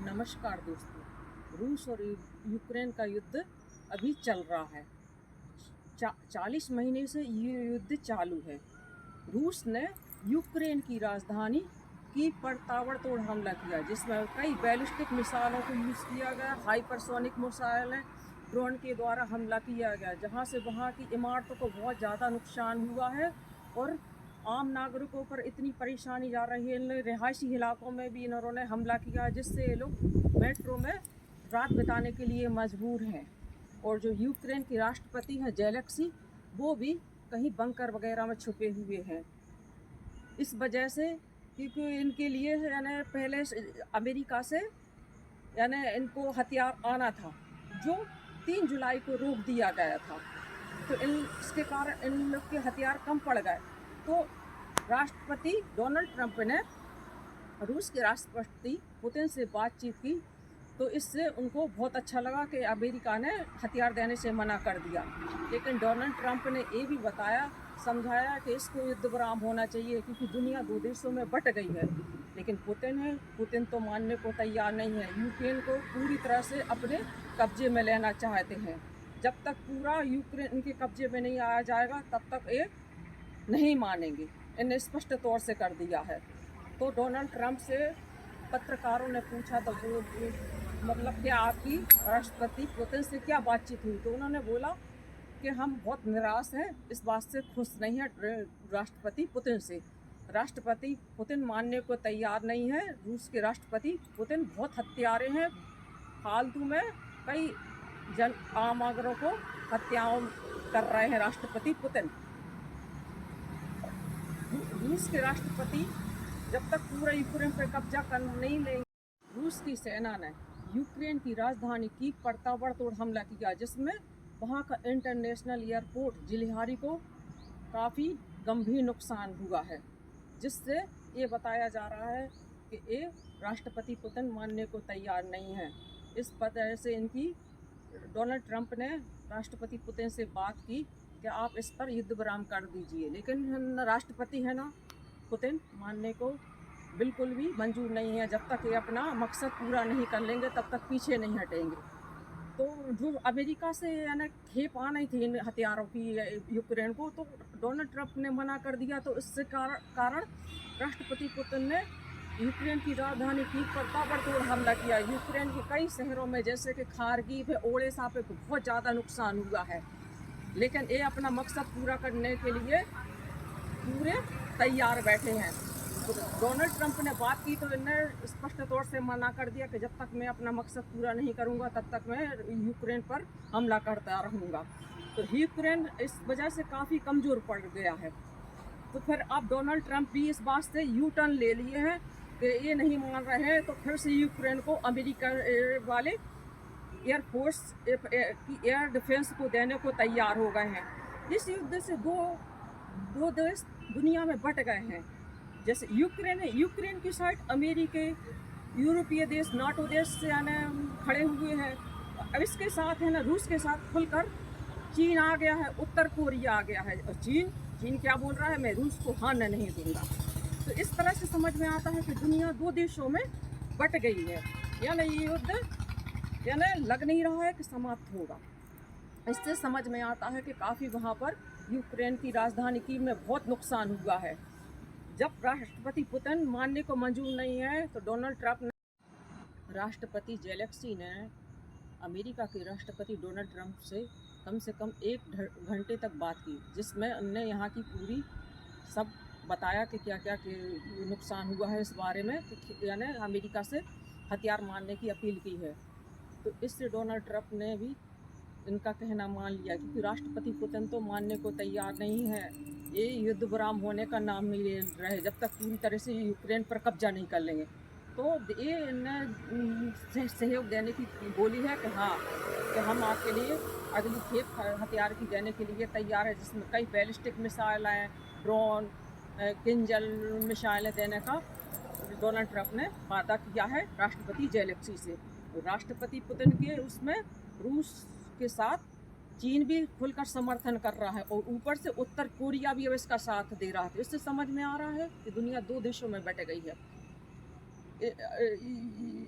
नमस्कार दोस्तों। रूस और यूक्रेन का युद्ध अभी चल रहा है। 40 महीने से ये युद्ध चालू है। रूस ने यूक्रेन की राजधानी कीव पर ताबड़तोड़ हमला किया, जिसमें कई बैलिस्टिक मिसाइलों को यूज़ किया गया। हाइपरसोनिक मिसाइलें ड्रोन के द्वारा हमला किया गया, जहां से वहां की इमारतों को बहुत ज़्यादा नुकसान हुआ है और आम नागरिकों पर इतनी परेशानी जा रही है। रिहायशी इलाकों में भी इन्होंने हमला किया, जिससे ये लोग मेट्रो में रात बिताने के लिए मजबूर हैं। और जो यूक्रेन के राष्ट्रपति हैं जेलेंस्की, वो भी कहीं बंकर वगैरह में छुपे हुए हैं। इस वजह से क्योंकि इनके लिए यानी पहले अमेरिका से यानी इनको हथियार आना था, जो 3 जुलाई को रोक दिया गया था। तो इसके कारण इन लोग के हथियार कम पड़ गए। तो राष्ट्रपति डोनाल्ड ट्रंप ने रूस के राष्ट्रपति पुतिन से बातचीत की, तो इससे उनको बहुत अच्छा लगा कि अमेरिका ने हथियार देने से मना कर दिया। लेकिन डोनाल्ड ट्रंप ने ये भी समझाया कि इसको युद्ध विराम होना चाहिए, क्योंकि दुनिया 2 देशों में बट गई है। लेकिन पुतिन तो मानने को तैयार नहीं है। यूक्रेन को पूरी तरह से अपने कब्जे में लेना चाहते हैं। जब तक पूरा यूक्रेन इनके कब्जे में नहीं आया जाएगा, तब तक ये नहीं मानेंगे। इन्हें स्पष्ट तौर से कर दिया है। तो डोनाल्ड ट्रंप से पत्रकारों ने पूछा, तो वो मतलब कि आपकी राष्ट्रपति पुतिन से क्या बातचीत हुई? तो उन्होंने बोला कि हम बहुत निराश हैं, इस बात से खुश नहीं है राष्ट्रपति पुतिन से। राष्ट्रपति पुतिन मानने को तैयार नहीं है। रूस के राष्ट्रपति पुतिन बहुत हत्यारे हैं। फालतू में कई आम नागरिकों को हत्याओं कर रहे हैं राष्ट्रपति पुतिन। रूस के राष्ट्रपति जब तक पूरा यूक्रेन पर कब्जा कर नहीं लेंगे। रूस की सेना ने यूक्रेन की राजधानी कीव पर ताबड़तोड़ हमला किया, जिसमें वहां का इंटरनेशनल एयरपोर्ट जिलिहारी को काफ़ी गंभीर नुकसान हुआ है, जिससे ये बताया जा रहा है कि ये राष्ट्रपति पुतिन मानने को तैयार नहीं है। इस वजह से डोनाल्ड ट्रंप ने राष्ट्रपति पुतिन से बात की कि आप इस पर युद्ध विराम कर दीजिए। लेकिन राष्ट्रपति है ना, पुतिन मानने को बिल्कुल भी मंजूर नहीं है। जब तक ये अपना मकसद पूरा नहीं कर लेंगे, तब तक पीछे नहीं हटेंगे। तो जो अमेरिका से यानी खेप आनी थी इन हथियारों की यूक्रेन को, तो डोनाल्ड ट्रंप ने मना कर दिया। तो इससे कारण राष्ट्रपति पुतिन ने यूक्रेन की राजधानी कीव पर ताबड़तोड़ हमला किया। यूक्रेन के कई शहरों में, जैसे कि खार्किव है, ओडेसा पे बहुत ज़्यादा नुकसान हुआ है। लेकिन ये अपना मकसद पूरा करने के लिए पूरे तैयार बैठे हैं। तो डोनाल्ड ट्रंप ने बात की, तो इन्हें स्पष्ट तौर से मना कर दिया कि जब तक मैं अपना मकसद पूरा नहीं करूंगा, तब तक मैं यूक्रेन पर हमला करता रहूंगा। तो यूक्रेन इस वजह से काफ़ी कमज़ोर पड़ गया है। तो फिर अब डोनाल्ड ट्रंप भी इस बात से यू टर्न ले लिए हैं कि ये नहीं मान रहे हैं। तो फिर से यूक्रेन को अमेरिका वाले एयरफोर्स की एयर डिफेंस को देने को तैयार हो गए हैं। इस युद्ध से दो देश दुनिया में बट गए हैं। जैसे यूक्रेन है, यूक्रेन की साइड अमेरिका, यूरोपीय देश, नाटो देश यानी खड़े हुए हैं। अब इसके साथ है ना, रूस के साथ खुलकर चीन आ गया है, उत्तर कोरिया आ गया है। और चीन क्या बोल रहा है, मैं रूस को हारने नहीं दूंगा। तो इस तरह से समझ में आता है कि दुनिया 2 देशों में बट गई है। यानी ये युद्ध यानी लग नहीं रहा है कि समाप्त होगा। इससे समझ में आता है कि काफ़ी वहाँ पर यूक्रेन की राजधानी कीव में बहुत नुकसान हुआ है। जब राष्ट्रपति पुतिन मानने को मंजूर नहीं है, तो डोनाल्ड ट्रंप ने राष्ट्रपति जेलेंस्की ने अमेरिका के राष्ट्रपति डोनाल्ड ट्रंप से कम 1 घंटे तक बात की, जिसमें उन्होंने यहाँ की पूरी सब बताया कि क्या क्या नुकसान हुआ है। इस बारे में यानी अमेरिका से हथियार मारने की अपील की है। तो इससे डोनाल्ड ट्रंप ने भी इनका कहना मान लिया, क्योंकि राष्ट्रपति पुतिन तो मानने को तैयार नहीं है। ये युद्ध विराम होने का नाम नहीं ले रहे जब तक पूरी तरह से यूक्रेन पर कब्जा नहीं कर लेंगे। तो ये इन्हें सहयोग देने की बोली है कि हाँ, कि हम आपके लिए अगली खेप हथियार की देने के लिए तैयार है, जिसमें कई बैलिस्टिक मिसाइलें, ड्रोन, किंजल मिसाइलें देने का डोनाल्ड ट्रंप ने वादा किया है राष्ट्रपति जेलेंस्की से। तो राष्ट्रपति पुतिन के उसमें रूस के साथ चीन भी खुलकर समर्थन कर रहा है, और ऊपर से उत्तर कोरिया भी अब इसका साथ दे रहा है। तो इससे समझ में आ रहा है कि दुनिया 2 देशों में बट गई है।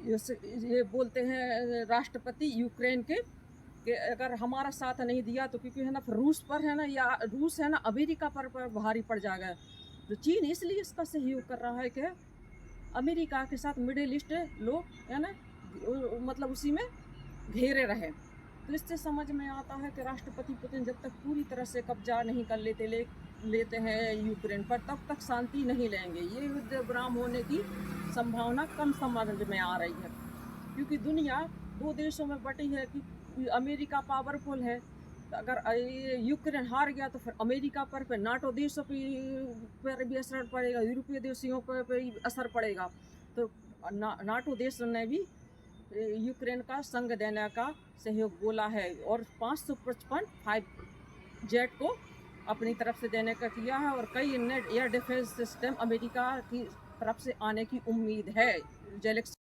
ये बोलते हैं राष्ट्रपति यूक्रेन के कि अगर हमारा साथ नहीं दिया तो क्योंकि है ना फिर रूस पर है ना, या रूस है ना अमेरिका पर भारी पड़ जाएगा। तो चीन इसलिए इसका सहयोग कर रहा है कि अमेरिका के साथ मिडिल ईस्ट लोग है ना मतलब उसी में घेरे रहे। तो इससे समझ में आता है कि राष्ट्रपति पुतिन जब तक पूरी तरह से कब्जा नहीं कर लेते हैं यूक्रेन पर, तब तक शांति नहीं लेंगे। ये युद्ध विराम होने की संभावना कम समझ में आ रही है, क्योंकि दुनिया दो देशों में बटी है कि अमेरिका पावरफुल है। तो अगर यूक्रेन हार गया तो फिर अमेरिका पर, फिर नाटो देशों पर भी असर पड़ेगा, यूरोपीय देशों पर भी असर पड़ेगा। तो नाटो देश ने भी यूक्रेन का संग देने का सहयोग बोला है और 555 फाइव जेट को अपनी तरफ से देने का किया है, और कई एयर डिफेंस सिस्टम अमेरिका की तरफ से आने की उम्मीद है। जेलेक्स